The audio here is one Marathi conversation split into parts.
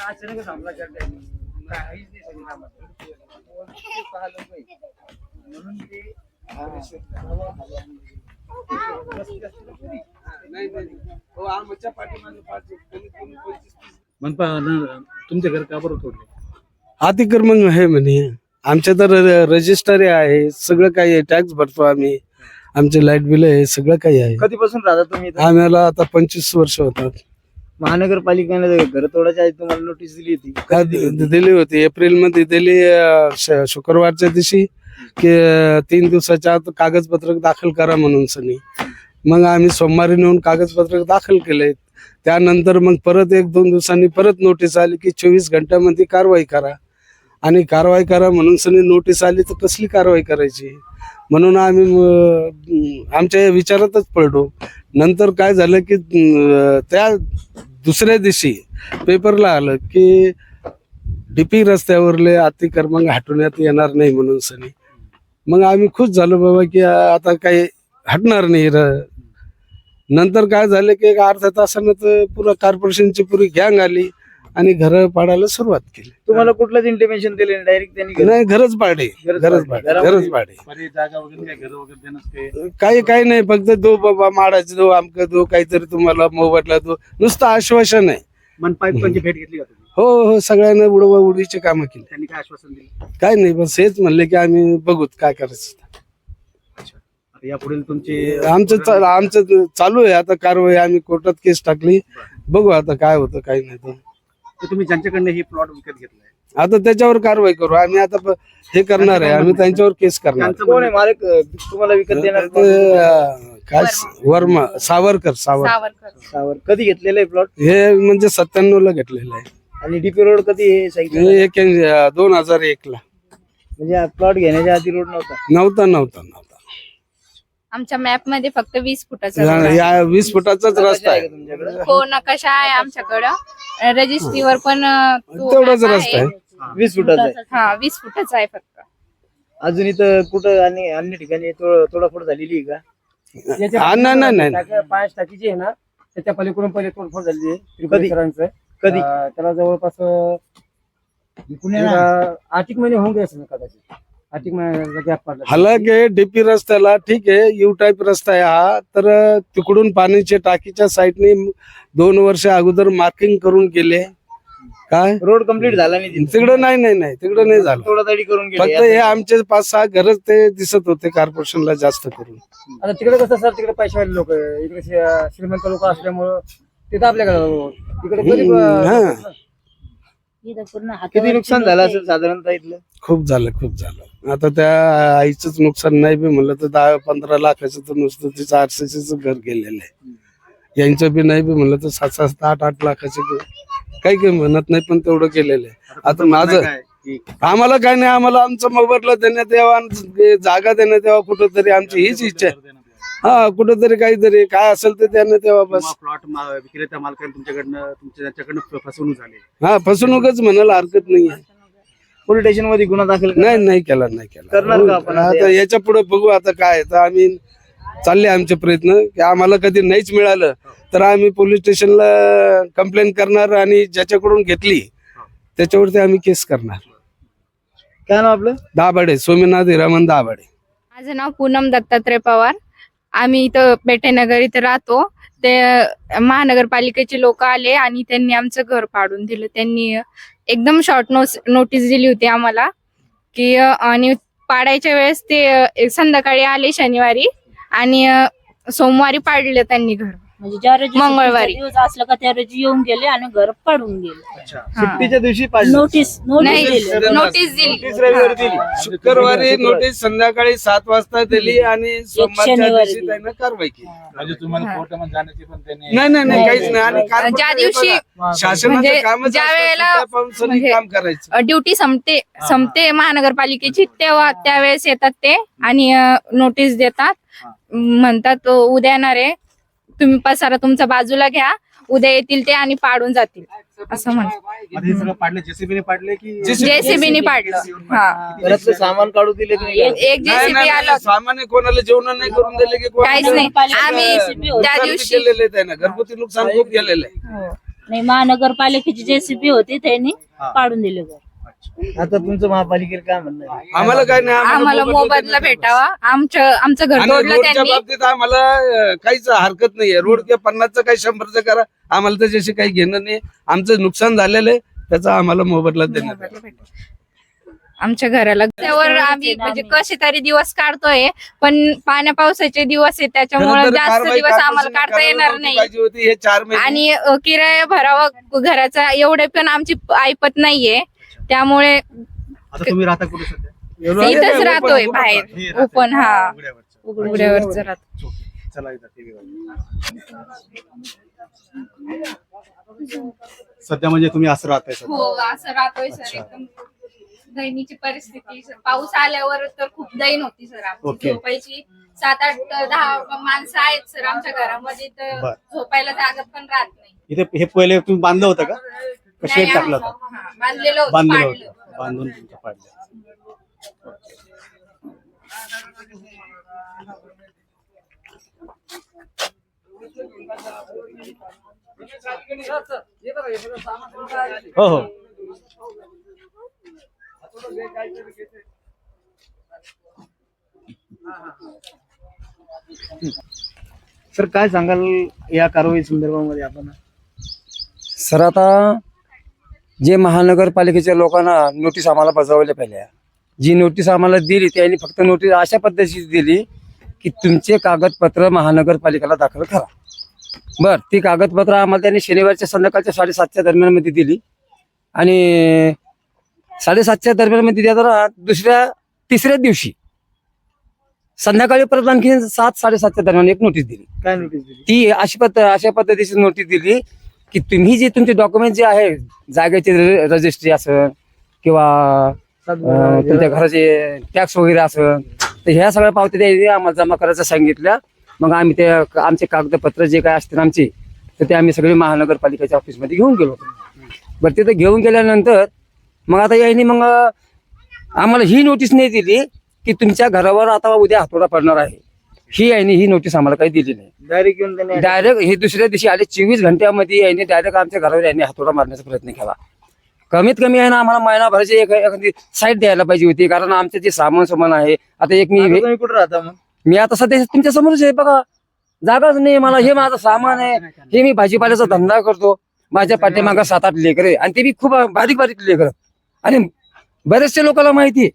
अचानक थांबला काहीच नाही म्हणून ते मनपा तुमच्या घर का बरं तोडले? अतिक्रमण आहे म्हणे. आमच्या तर रजिस्टर आहे, सगळं काही आहे, टॅक्स भरतो आम्ही, आमचे लाईट बिल आहे, सगळं काही आहे. कधीपासून राहता तुम्ही इथं? आम्हाला आता 25 वर्ष होतात. महानगरपालिकेने घर तोडायच्या आधी तुम्हाला नोटीस दिली होती? दिली होती, एप्रिल मध्ये दिली, शुक्रवारच्या दिवशी की 3 दिवसाच्या आत कागदपत्र दाखल करा म्हणून सनी. मग आम्ही सोमवारी नेऊन कागदपत्र दाखल केले. त्यानंतर मग परत 1-2 दिवसांनी परत नोटीस आली की 24 घंट्यामध्ये कारवाई करा, आणि कारवाई करा म्हणून सनी नोटीस आली तर कसली कारवाई करायची, म्हणून आम्ही आमच्या विचारातच पडलो. नंतर काय झालं की त्या दुसऱ्या दिवशी पेपरला आलं की डीपी रस्त्यावरले अतिक्रमण हटवण्यात येणार नाही म्हणून सनी. मग आम्ही खुश झालो बाबा की आता काही हटणार नाही. नंतर काय झालं की एक अर्ध्या तासानं तर पुरा कॉर्पोरेशनची पुरी गँग आली आणि घर पाडायला सुरुवात केली. तुम्हाला कुठलंच इंटिमेशन दिले डायरेक्ट त्यांनी? नाही, घरच पाडे. जागा वगैरे काय, घर वगैरे देणं काही नाही, फक्त दो बाबा माडाचे दो, आमक दो, काहीतरी तुम्हाला मोबदला दो, नुसतं आश्वासन आहे. मनपाची भेट घेतली का तुम्ही? हो, सगळ्यांना उडीचे कामं केली. त्यांनी काय आश्वासन दिलं? काय नाही, बस हेच म्हणले की आम्ही बघूत काय करायचं. यापुढील तुमची आमचं चालू आहे आता कारवाई. आम्ही कोर्टात केस टाकली, बघू आता काय होतं काय नाही. तर तुम्ही ज्यांच्याकडनं हे प्लॉट विकत घेतलाय आता त्याच्यावर कारवाई करू आम्ही. आता हे करणार आहे आम्ही, त्यांच्यावर केस करणार. कोण आहे मालक तुम्हाला विकत देणार? काय वर्मा, सावरकर. कधी घेतलेलं आहे प्लॉट? हे म्हणजे 97 ला घेतलेलं आहे. आणि डीपी रोड कधी हे सांगितलं? 2001 ला. म्हणजे प्लॉट घेण्याच्या आधी रोड नव्हता? नव्हता. आमच्या मॅप मध्ये फक्त 20 फुटाचा रोड आहे. या 20 फुटाचाच रस्ता आहे. तुमच्याकडे हो, नकाशा आहे आमच्याकडं. रजिस्ट्रीवर पण तेवढाच रस्ता आहे. 20 फुटाचा आहे. हा, 20 फुटाचा आहे फक्त. अजून इथं कुठं आणि अन्य ठिकाणी तोडाफोड झालेली आहे का? नाही. 5 टाकीची आहे ना, त्याच्या पलीकडून पहिले तोडफोड झालेली आहे. कधी? कधी? त्याला जवळपास 8 महिने होऊन गेले कदाचित. 8 महिन्याचा गॅप पडला. हालांकि डीपी रस्त्याला ठीक आहे, यू टाईप रस्ता आहे हा, तर तिकडून पाण्याच्या टाकीच्या साईडने 2 वर्ष अगोदर मार्किंग करून गेले. काय रोड कम्प्लीट झाला नाही तिकडं? नाही, तिकडं नाही झालं. तोडातडी करून फक्त गेले. हे आमचे 5-6 घरच ते दिसत होते कॉर्पोरेशनला जास्त करून. आता तिकडे कसं सर, तिकडे पैशावाले लोक, इकडे श्रीमंत लोक असल्यामुळं तिथं आपल्याकडे तिकडे किती नुकसान झालं असेल साधारणतः इथलं? खूप झालं. आता त्या आईचंच नुकसान नाही बी म्हणलं तर 10-15 लाखाचं तर नुसतं तिचं RCCच घर गेलेलं आहे. यांचं बी नाही बी म्हणलं तर 7-7, 8-8 लाखाचं काही म्हणत नाही, पण तेवढं केलेलं आहे. आता माझं आम्हाला काय नाही, आम्हाला आमचा मोबदला देण्यात यावा, जागा देण्यात यावा कुठंतरी, आमची हीच इच्छा आहे. हा, कुठंतरी काहीतरी काय असेल ते देण्यात यावा बस. प्लॉट विक्रेता मालकांनी तुमच्याकडनं फसवणूक झाली? हा, फसवणूकच म्हणायला हरकत नाही आहे. पोलीस स्टेशन मध्ये गुन्हा दाखल नाही केला. करणार का आपण? आता याच्या पुढे बघू आता काय. तर आम्ही चालले आमचे प्रयत्न की आम्हाला कधी नाहीच मिळालं तर आम्ही पोलीस स्टेशनला कंप्लेंट करणार, आणि ज्याच्याकडून घेतली त्याच्यावरती आम्ही केस करणार. काय नाव आपलं? दाभाडे, सोमीनाथ हिरामन दाभाडे. माझं नाव पूनम दत्तात्रय पवार. आम्ही इथं पेठेनगर इथं राहतो. ते महानगरपालिकेचे लोक आले आणि त्यांनी आमचं घर पाडून दिलं. त्यांनी एकदम शॉर्ट नोटीस दिली होती आम्हाला की, आणि पाडायच्या वेळेस ते संध्याकाळी आले शनिवारी, आणि सोमवारी पाडले त्यांनी घर. म्हणजे ज्या रोजी मंगळवारी दिवस असलं का त्या रोजी येऊन गेले आणि घर पाडून गेले. सुट्टीच्या दिवशी पाडलं? नोटीस नाही, दिली. नोटीस दिली. रविवारी दिली. शुक्रवारी नोटीस संध्याकाळी 7 वाजता दिली आणि सोमवारच्या शनिवारी दिवशी त्यांनी कारवाई केली. म्हणजे तुम्हाला कोर्टामध्ये जाण्याची पण त्यांनी नाही काहीच नाही. आणि ज्या दिवशी शासनाचं म्हणजे कामच ज्या असतं, वेळेला सुट्ट्या पावसाने म्हणजे काम करायचं. ड्युटी संपते महानगरपालिकेची, त्यावेळेस येतात ते आणि नोटीस देतात. म्हणतात उद्या येणार आहे, तुम्ही पसारा तुमचा बाजूला घ्या, उद्या येतील ते आणि पाडून जातील. असं म्हण आता हे सगळं पाडलं जेसीबीने पाडले की जेसीबीने पाडलं. हा घरातलं सामान काढू दिले की नाही? एक जेसीबी आलं होतं. सामान्य कोणाला जेवण नाही करून दिले की काहीच नाही. आम्ही JCB त्या नुकसान दिवशी केलेलं आहे त्यांना, घरगुती नुकसान खूप केलेलं आहे. नाही महानगरपालिकेची जेसीबी होती त्यांनी पाडून दिले घर. आता तुमचं महापालिकेला काय म्हणणं आहे? आम्हाला काय नाही, आम्हाला मोबदला भेटावा. आमचं घर आणि तोडलं रोडच्या त्यांनी. बाबतीत आम्हाला काहीच हरकत नाहीये. रोड किंवा 50चं काही 100चं करा, आम्हाला त्याच्याशी काही घेणं नाही. आमचं नुकसान झालेलं आहे त्याचा आम्हाला मोबदला देण्यात मोबदला भेटावा. आमच्या घराला त्यावर आम्ही म्हणजे कसे तरी दिवस काढतोय, पण पाण्या पावसाचे दिवस आहे त्याच्यामुळे खरं तर जास्त कारवाई दिवस आम्हाला काढता काढता येणार नव्हती नाही. पाहिजे होती. हे 4 महिने आणि किराया भरावा घराचा एवढे पण आमची ऐपत नाहीये. त्यामुळे आता तुम्ही राहता कुठे सध्या? इथंच राहतोय हे बाहेर राहतंय. ओपन. हा उघड्यावरचं. उघड्यावरच राहतो. चला इथं TV वर. सध्या म्हणजे तुम्ही असं राहताय सध्या. हो असं राहतोय सर. एकदम दैनीची परिस्थिती सर. पाऊस आल्यावर तर खूप दैन होती सर. आमची ओके. झोपायची 7, 8, 10 माणसं आहेत सर आमच्या घरामध्ये, तर बर. झोपायला जागा पण राहत नाही. इथे हे पहिले तुम्ही बांधलं होतं का शेड नाही, टाकलं होतं? हा, बांधलेलं होतं, बांधलेलं पाडलं. होतं, बांधून तुमचं पाडलं. हो हो. सर काय सांगाल या कारवाई संदर्भामध्ये आपण? सर आता जे महानगरपालिकेच्या लोकांना नोटीस आम्हाला बजावल्या पहिल्या, जी नोटीस आम्हाला दिली त्यांनी फक्त नोटीस अशा पद्धतीची दिली की तुमचे कागदपत्र महानगरपालिकेला दाखल करा. बर, ती कागदपत्र आम्हाला त्यांनी शनिवारच्या संध्याकाळच्या 7:30च्या दरम्यान मध्ये दिली आणि 7:30च्या दरम्यान मध्ये दिल्या. तिसऱ्या दिवशी संध्याकाळी परत आणखी 7-7:30च्या दरम्यान एक नोटीस दिली. काय नोटीस दिली? ती अशा पद्धतीची नोटीस दिली की तुम्ही जे तुमचे डॉक्युमेंट जे आहे, जागेची रजिस्ट्री असेल किंवा तुमच्या घराचे टॅक्स वगैरे असेल, तर ह्या सगळ्या पावत्या त्यांनी आम्हाला जमा करायचं सांगितल्या. मग आम्ही ते आमचे कागदपत्र जे काय असतील आमचे, तर ते आम्ही सगळे महानगरपालिकेच्या ऑफिसमध्ये घेऊन गेलो. बरं, तिथे घेऊन गेल्यानंतर मग आता यांनी मग आम्हाला ही नोटीस नाही दिली की तुमच्या घरावर आता उद्या हातोडा पडणार आहे. ही नोटीस आम्हाला काही दिली नाही. डायरेक्ट येऊन त्यांनी डायरेक्ट हे दुसऱ्या दिवशी आले 24 घंट्यामध्ये यांनी डायरेक्ट आमच्या घरावर यांनी हातोडा मारण्याचा प्रयत्न केला. कमीत कमी आहे ना आम्हाला महिनाभराची एखादी साईट द्यायला पाहिजे होती, कारण आमचं जे सामान आहे आता एक आता तुम्ही कुठे राहता मग? मी आता सध्या तुमच्या समोरच आहे बघा, जागाच नाही मला. हे माझं सामान आहे, हे मी भाजीपाल्याचा धंदा करतो. माझ्या पाठीमागं 7-8 लेकरं आहे आणि ते बी खूप बारीक बारीक लेकरं. आणि बरेचशे लोकांना माहिती आहे,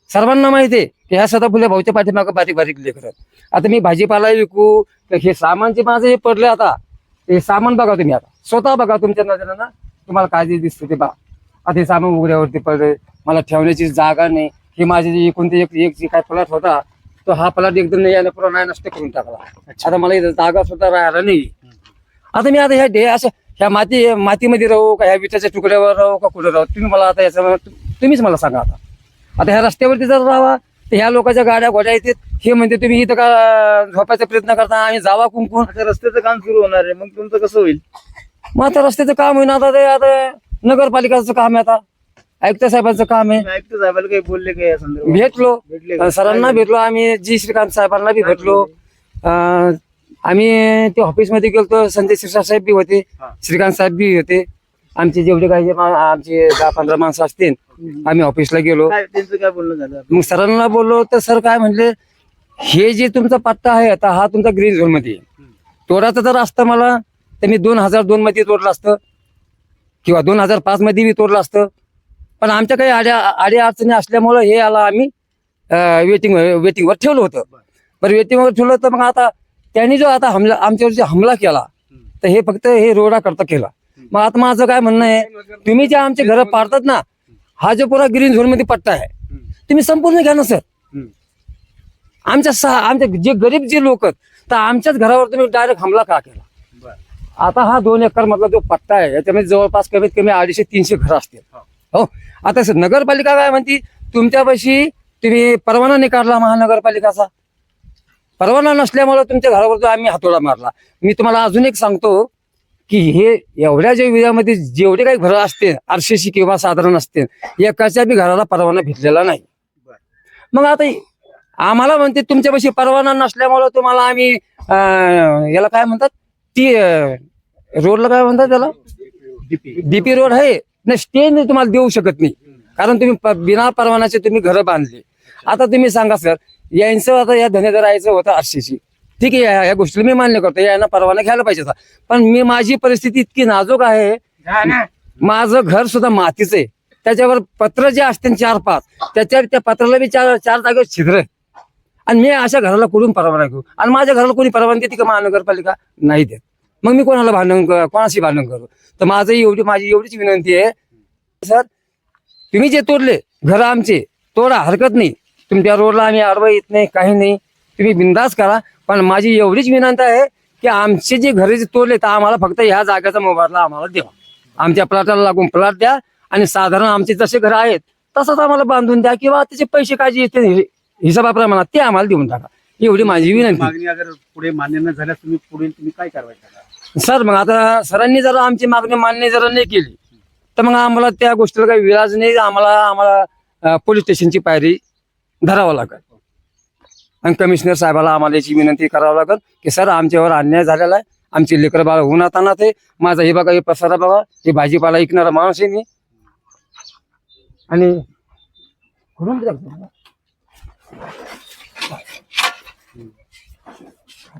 सर्वांना माहिती आहे की ह्या सदाफुले भाऊच्या पाठीमागं बारीक बारीक लेकरं. आता मी भाजीपाला विकू तर हे सामानचे माझं हे पडले. आता हे सामान बघा तुम्ही, आता स्वतः बघा तुमच्या नजरेनं, तुम्हाला काय दिसते ते बघा. आता हे सामान उघड्यावरती पडले, मला ठेवण्याची जागा नाही. हे माझे जे कोणते एक जे काय प्लॉट होता, तो हा प्लॉट एकदम नाही याने पुरा नाही नष्ट करून टाकला. आता मला इथं जागा सुद्धा राहायला नाही. आता मी आता ह्या मातीमध्ये राहू का ह्या विटाच्या तुकड्यावर राहू का कुठे राहू, तुम्ही मला आता याचं तुम्हीच मला सांगा. आता ह्या रस्त्यावरती जर राहावा तर ह्या लोकांच्या गाड्या घोड्या येतात, हे म्हणते तुम्ही इथं का झोपायचा प्रयत्न करता, आम्ही जावा कुंकून. आता रस्त्याचं काम सुरू होणार आहे, मग तुमचं कसं होईल? मग आता रस्त्याचं काम होईना, आता नगरपालिकाचं काम आहे, आता आयुक्त साहेबांचं काम आहे. आयुक्त साहेबाला काही बोलले काय या संदर्भात? भेटले भेटलो, का? सरांना भेटलो आम्ही, जी श्रीकांत साहेबांना बी भेटलो. आम्ही ते ऑफिसमध्ये गेलो, संजय शिरसाट साहेब बी होते, श्रीकांत साहेब बी होते. आमचे जेवढे काही आमचे 10-15 माणसं असतील, आम्ही ऑफिसला गेलो. काय त्यांचं काय बोलणं झालं? मग सरांना बोललो तर सर काय म्हणले, हे जे तुमचा पट्टा आहे आता हा तुमचा ग्रीन झोन मध्ये तोडायचं जर असतं मला तर मी 2002 मध्ये तोडलं असतं किंवा 2005 मध्ये बी तोडलं असतं. पण आमच्या काही आड्या अडचणी असल्यामुळे हे याला आम्ही वेटिंगवर ठेवलं होतं. बरं, वेटिंगवर ठेवलं तर मग आता त्यांनी जो आता आमच्यावर जो हमला केला तर हे फक्त हे रोडा करता केला. मग आता माझं काय म्हणणं आहे, तुम्ही जे आमचे घर पाडतात ना, हा जो पुरा ग्रीन झोन मध्ये पट्टा आहे तुम्ही संपूर्ण घ्या ना सर. आमच्या जे गरीब जे लोक तर आमच्याच घरावर तुम्ही डायरेक्ट हमला का केला? आता हा 2 एकर मधला जो पट्टा आहे याच्यामध्ये जवळपास कमीत कमी 250-300 घर असतील. हो, आता नगरपालिका काय म्हणती, तुमच्यापाशी तुम्ही परवाना नाही काढला महानगरपालिकाचा, परवाना नसल्यामुळे तुमच्या घरावर आम्ही हातोडा मारला. मी तुम्हाला अजून एक सांगतो की हे एवढ्या ज्या विधामध्ये जेवढे काही घरं असते आरशेशी किंवा साधारण असते एकाच्या बी घराला परवाना भेटलेला नाही. मग आता आम्हाला म्हणते तुमच्यापाशी परवाना नसल्यामुळे तुम्हाला आम्ही याला काय म्हणतात ती रोडला काय म्हणतात त्याला डीपी रोड आहे ना स्टे तुम्हाला देऊ शकत नाही कारण तुम्ही बिना परवानाचे तुम्ही घरं बांधले. आता तुम्ही सांगा सर यांचं आता या धनेदर यायचं होतं आरशेशी ठीक आहे या गोष्टीला मी मान्य करतो यांना परवाना घ्यायला पाहिजे होता पण माझी परिस्थिती इतकी नाजूक आहे माझं घर सुद्धा मातीचं आहे त्याच्यावर पत्र जे असते 4-5 त्या पत्राला बी चार जागेवर छिद्र आहे. आणि मी अशा घराला कुठून परवाना घेऊ आणि माझ्या घराला कोणी परवाना देते का महानगरपालिका नाही देत. मग मी कोणाशी भांडण करू. तर माझी एवढीच विनंती आहे सर तुम्ही जे तोडले घर आमचे तोडा हरकत नाही तुमच्या रोडला आम्ही आडवा येत नाही काही नाही तुम्ही बिंदास करा पण माझी एवढीच विनंती आहे की आमचे जे घरे जे तोडले तर आम्हाला फक्त ह्या जागेचा मोबदला आम्हाला द्या. आमच्या प्लॉटाला लागून प्लॉट द्या आणि साधारण आमचे जसे घर आहेत तसंच आम्हाला बांधून द्या किंवा त्याचे पैसे काय जे येते हिशोबाप्रमाणे ते आम्हाला देऊन टाका एवढी माझी विनंती. मागणी अगर पुढे मान्य न झाल्यास तुम्ही काय कारवाई करा सर मग आता सरांनी जर आमची मागणी मान्य जर नाही केली तर मग आम्हाला त्या गोष्टीला काही विलाज नाही आम्हाला पोलीस स्टेशनची पायरी धरावं लागेल आणि कमिशनर साहेबाला आम्हाला याची विनंती करावं लागेल की सर आमच्यावर अन्याय झालेला आहे आमची लेकरं बाळ होऊन आता ते माझा हे बघा हे पसारा बघा हे भाजीपाला ऐकणारा माणूस आहे मी आणि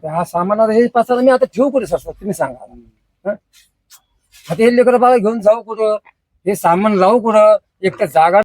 हा सामान हे पसारा मी आता ठेवू कुठे सर तुम्ही सांगा आता हे लेकरं बाळा घेऊन जाऊ कुठं हे सामान लावू कुठं एक तर जागा